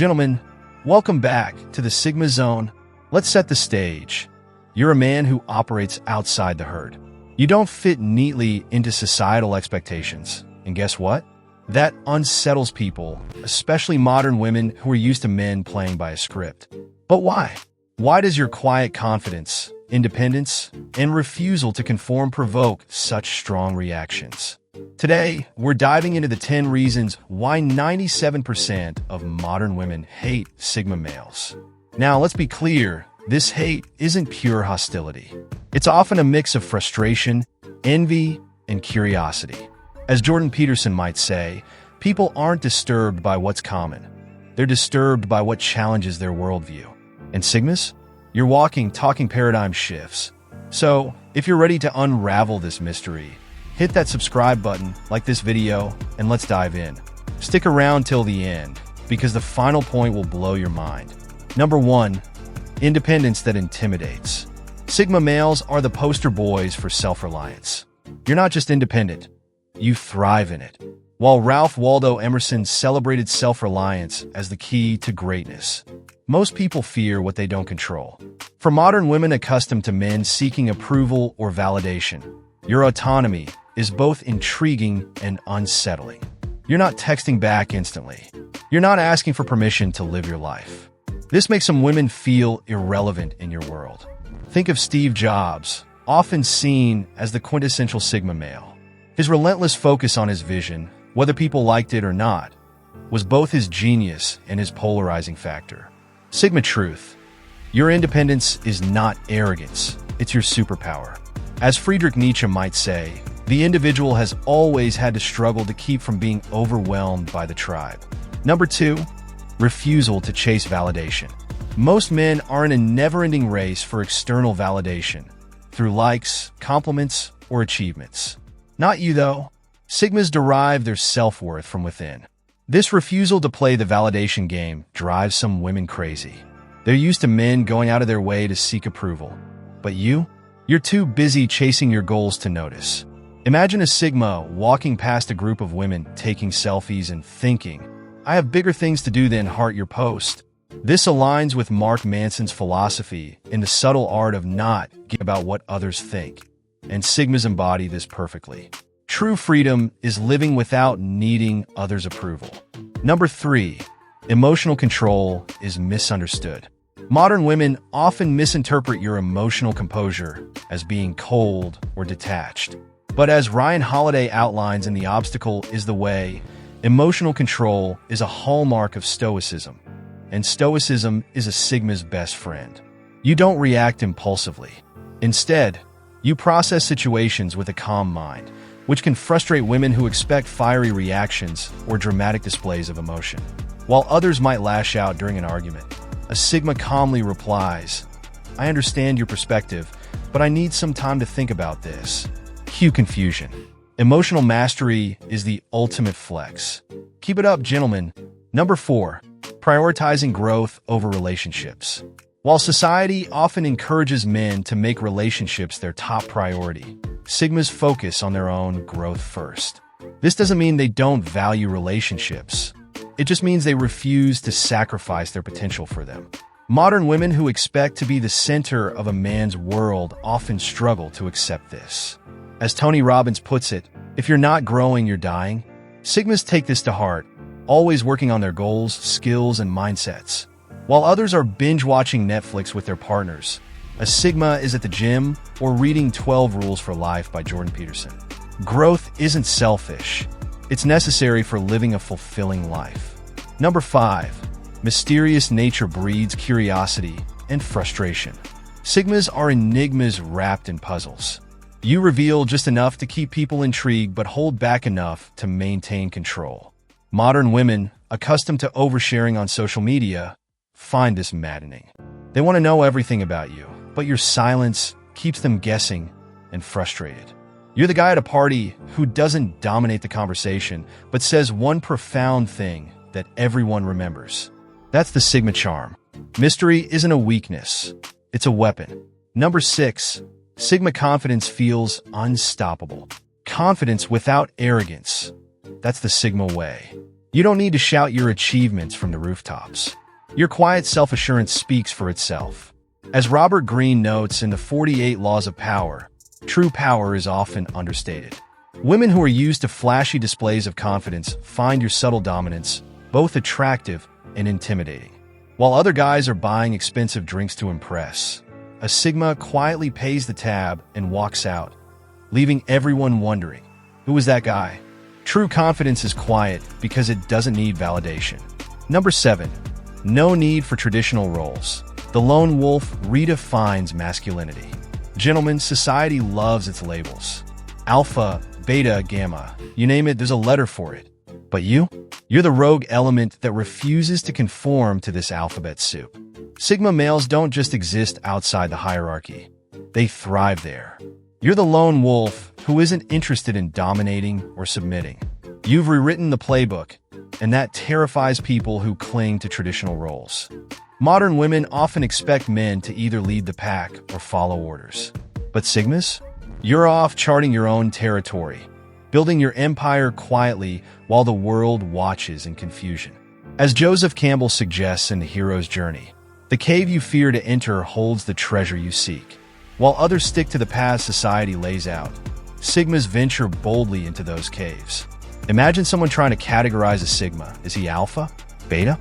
Gentlemen, welcome back to the Sigma Zone. Let's set the stage. You're a man who operates outside the herd. You don't fit neatly into societal expectations. And guess what? That unsettles people, especially modern women who are used to men playing by a script. But why? Why does your quiet confidence, independence, and refusal to conform provoke such strong reactions? Today, we're diving into the 10 reasons why 97% of modern women hate Sigma males. Now, let's be clear, this hate isn't pure hostility. It's often a mix of frustration, envy, and curiosity. As Jordan Peterson might say, people aren't disturbed by what's common. They're disturbed by what challenges their worldview. And Sigmas? You're walking, talking paradigm shifts. So, if you're ready to unravel this mystery, hit that subscribe button, like this video, and let's dive in. Stick around till the end, because the final point will blow your mind. Number 1. Independence that intimidates. Sigma males are the poster boys for self-reliance. You're not just independent, you thrive in it. While Ralph Waldo Emerson celebrated self-reliance as the key to greatness, most people fear what they don't control. For modern women accustomed to men seeking approval or validation, your autonomy is both intriguing and unsettling. You're not texting back instantly. You're not asking for permission to live your life. This makes some women feel irrelevant in your world. Think of Steve Jobs, often seen as the quintessential Sigma male. His relentless focus on his vision, whether people liked it or not, was both his genius and his polarizing factor. Sigma truth. Your independence is not arrogance, it's your superpower. As Friedrich Nietzsche might say, the individual has always had to struggle to keep from being overwhelmed by the tribe. Number 2, refusal to chase validation. Most men are in a never-ending race for external validation, through likes, compliments, or achievements. Not you, though. Sigmas derive their self-worth from within. This refusal to play the validation game drives some women crazy. They're used to men going out of their way to seek approval. But you're too busy chasing your goals to notice. Imagine a Sigma walking past a group of women taking selfies and thinking, I have bigger things to do than heart your post. This aligns with Mark Manson's philosophy in the subtle art of not giving about what others think. And Sigmas embody this perfectly. True freedom is living without needing others' approval. Number 3, emotional control is misunderstood. Modern women often misinterpret your emotional composure as being cold or detached. But as Ryan Holiday outlines in The Obstacle is the Way, emotional control is a hallmark of stoicism. And stoicism is a Sigma's best friend. You don't react impulsively. Instead, you process situations with a calm mind, which can frustrate women who expect fiery reactions or dramatic displays of emotion. While others might lash out during an argument, a Sigma calmly replies, I understand your perspective, but I need some time to think about this. Cue confusion. Emotional mastery is the ultimate flex. Keep it up, gentlemen. Number 4, prioritizing growth over relationships. While society often encourages men to make relationships their top priority, Sigmas focus on their own growth first. This doesn't mean they don't value relationships. It just means they refuse to sacrifice their potential for them. Modern women who expect to be the center of a man's world often struggle to accept this. As Tony Robbins puts it, if you're not growing, you're dying. Sigmas take this to heart, always working on their goals, skills, and mindsets. While others are binge-watching Netflix with their partners, a Sigma is at the gym or reading 12 Rules for Life by Jordan Peterson. Growth isn't selfish. It's necessary for living a fulfilling life. Number 5, mysterious nature breeds curiosity and frustration. Sigmas are enigmas wrapped in puzzles. You reveal just enough to keep people intrigued but hold back enough to maintain control. Modern women, accustomed to oversharing on social media, find this maddening. They want to know everything about you, but your silence keeps them guessing and frustrated. You're the guy at a party who doesn't dominate the conversation, but says one profound thing that everyone remembers. That's the Sigma charm. Mystery isn't a weakness, it's a weapon. Number 6, Sigma confidence feels unstoppable. Confidence without arrogance. That's the Sigma way. You don't need to shout your achievements from the rooftops. Your quiet self-assurance speaks for itself. As Robert Greene notes in the 48 Laws of Power, true power is often understated. Women who are used to flashy displays of confidence find your subtle dominance both attractive and intimidating. While other guys are buying expensive drinks to impress, a Sigma quietly pays the tab and walks out, leaving everyone wondering, who was that guy? True confidence is quiet because it doesn't need validation. Number 7. No need for traditional roles. The lone wolf redefines masculinity. Gentlemen, society loves its labels. Alpha, beta, gamma, you name it, there's a letter for it. But you're the rogue element that refuses to conform to this alphabet soup. Sigma males don't just exist outside the hierarchy. They thrive there. You're the lone wolf who isn't interested in dominating or submitting. You've rewritten the playbook, and that terrifies people who cling to traditional roles. Modern women often expect men to either lead the pack or follow orders. But Sigmas? You're off charting your own territory, building your empire quietly while the world watches in confusion. As Joseph Campbell suggests in The Hero's Journey, the cave you fear to enter holds the treasure you seek. While others stick to the paths society lays out, Sigmas venture boldly into those caves. Imagine someone trying to categorize a Sigma. Is he alpha? Beta?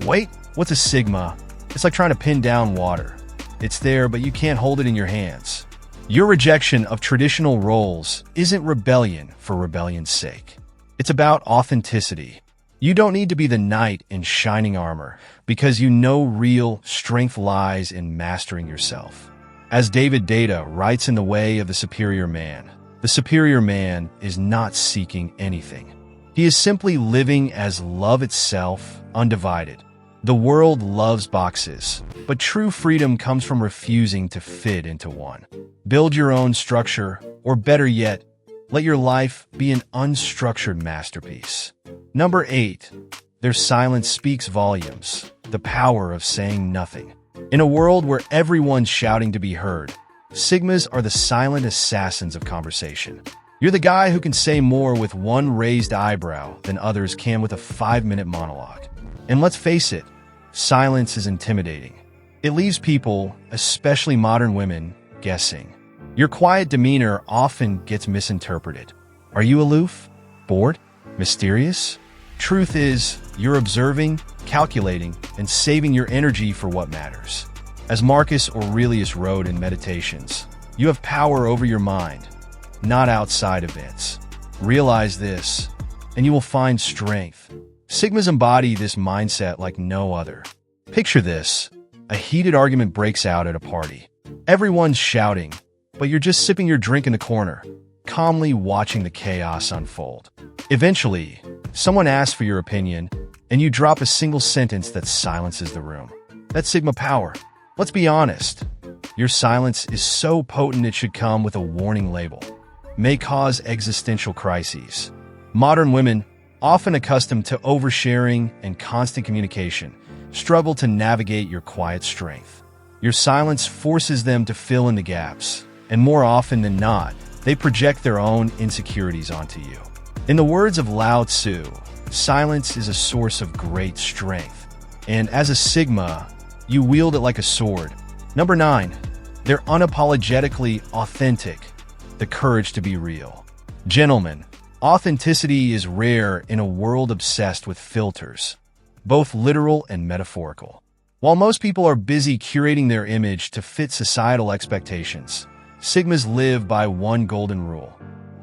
Wait, what's a Sigma? It's like trying to pin down water. It's there, but you can't hold it in your hands. Your rejection of traditional roles isn't rebellion for rebellion's sake. It's about authenticity. You don't need to be the knight in shining armor because you know real strength lies in mastering yourself. As David Data writes in The Way of the Superior Man is not seeking anything. He is simply living as love itself, undivided. The world loves boxes, but true freedom comes from refusing to fit into one. Build your own structure, or better yet, let your life be an unstructured masterpiece. Number 8. Their silence speaks volumes. The power of saying nothing. In a world where everyone's shouting to be heard, Sigmas are the silent assassins of conversation. You're the guy who can say more with one raised eyebrow than others can with a 5-minute monologue. And let's face it, silence is intimidating. It leaves people, especially modern women, guessing. Your quiet demeanor often gets misinterpreted. Are you aloof? Bored? Mysterious? Truth is, you're observing, calculating, and saving your energy for what matters. As Marcus Aurelius wrote in Meditations, you have power over your mind, not outside events. Realize this, and you will find strength. Sigmas embody this mindset like no other. Picture this. A heated argument breaks out at a party. Everyone's shouting, but you're just sipping your drink in the corner, calmly watching the chaos unfold. Eventually, someone asks for your opinion, and you drop a single sentence that silences the room. That's Sigma power. Let's be honest. Your silence is so potent it should come with a warning label. May cause existential crises. Modern women, often accustomed to oversharing and constant communication, struggle to navigate your quiet strength. Your silence forces them to fill in the gaps, and more often than not, they project their own insecurities onto you. In the words of Lao Tzu, silence is a source of great strength, and as a Sigma, you wield it like a sword. Number 9. They're unapologetically authentic, the courage to be real. Gentlemen, authenticity is rare in a world obsessed with filters, both literal and metaphorical. While most people are busy curating their image to fit societal expectations, Sigmas live by one golden rule: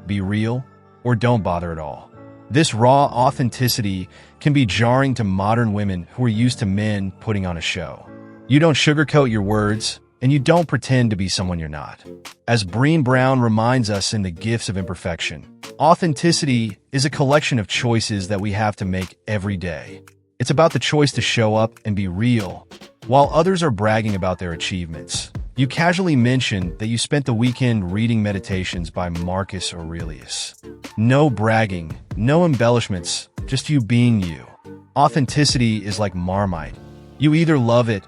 be real or don't bother at all. This raw authenticity can be jarring to modern women who are used to men putting on a show. You don't sugarcoat your words, and you don't pretend to be someone you're not. As Brené Brown reminds us in The Gifts of Imperfection, authenticity is a collection of choices that we have to make every day. It's about the choice to show up and be real. While others are bragging about their achievements, you casually mention that you spent the weekend reading Meditations by Marcus Aurelius. No bragging, no embellishments, just you being you. Authenticity is like Marmite. You either love it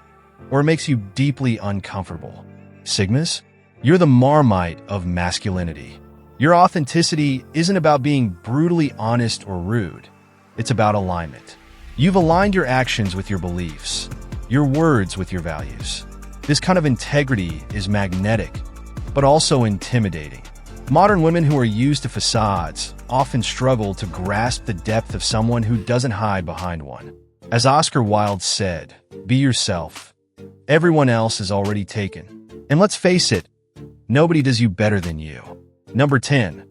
or it makes you deeply uncomfortable. Sigmas, you're the Marmite of masculinity. Your authenticity isn't about being brutally honest or rude. it's about alignment. You've aligned your actions with your beliefs, your words with your values. This kind of integrity is magnetic, but also intimidating. Modern women who are used to facades often struggle to grasp the depth of someone who doesn't hide behind one. As Oscar Wilde said, "Be yourself. Everyone else is already taken." And let's face it, nobody does you better than you. Number 10.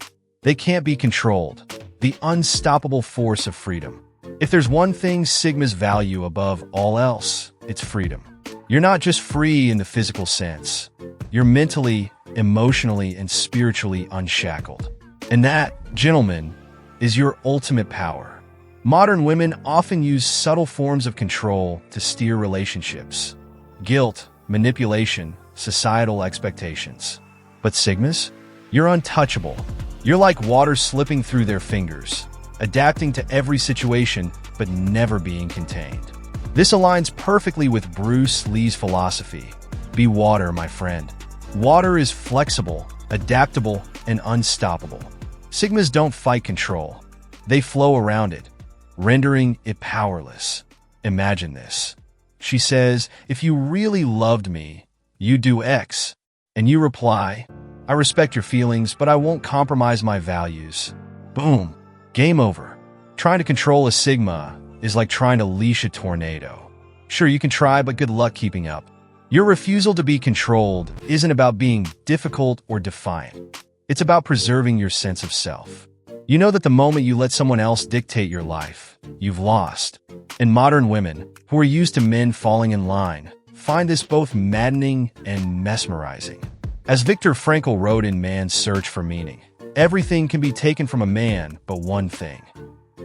They can't be controlled. The unstoppable force of freedom. If there's one thing Sigmas value above all else, it's freedom. You're not just free in the physical sense. You're mentally, emotionally, and spiritually unshackled. And that, gentlemen, is your ultimate power. Modern women often use subtle forms of control to steer relationships. Guilt, manipulation, societal expectations. But Sigmas? You're untouchable. You're like water slipping through their fingers, adapting to every situation but never being contained. This aligns perfectly with Bruce Lee's philosophy. Be water, my friend. Water is flexible, adaptable, and unstoppable. Sigmas don't fight control. They flow around it, rendering it powerless. Imagine this. She says, "If you really loved me, you'd do X." And you reply, "I respect your feelings, but I won't compromise my values." Boom. Game over. Trying to control a Sigma is like trying to leash a tornado. Sure, you can try, but good luck keeping up. Your refusal to be controlled isn't about being difficult or defiant. It's about preserving your sense of self. You know that the moment you let someone else dictate your life, you've lost. And modern women, who are used to men falling in line, find this both maddening and mesmerizing. As Viktor Frankl wrote in Man's Search for Meaning, everything can be taken from a man but one thing.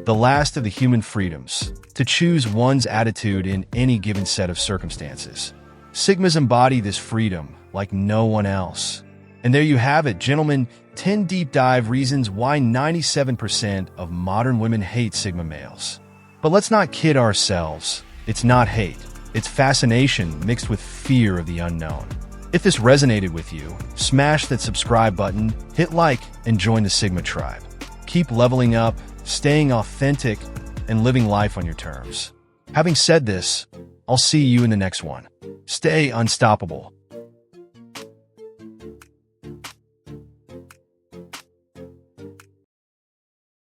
The last of the human freedoms, to choose one's attitude in any given set of circumstances. Sigmas embody this freedom like no one else. And there you have it, gentlemen, 10 deep dive reasons why 97% of modern women hate Sigma males. But let's not kid ourselves. It's not hate. It's fascination mixed with fear of the unknown. If this resonated with you, smash that subscribe button, hit like, and join the Sigma tribe. Keep leveling up, staying authentic, and living life on your terms. Having said this, I'll see you in the next one. Stay unstoppable.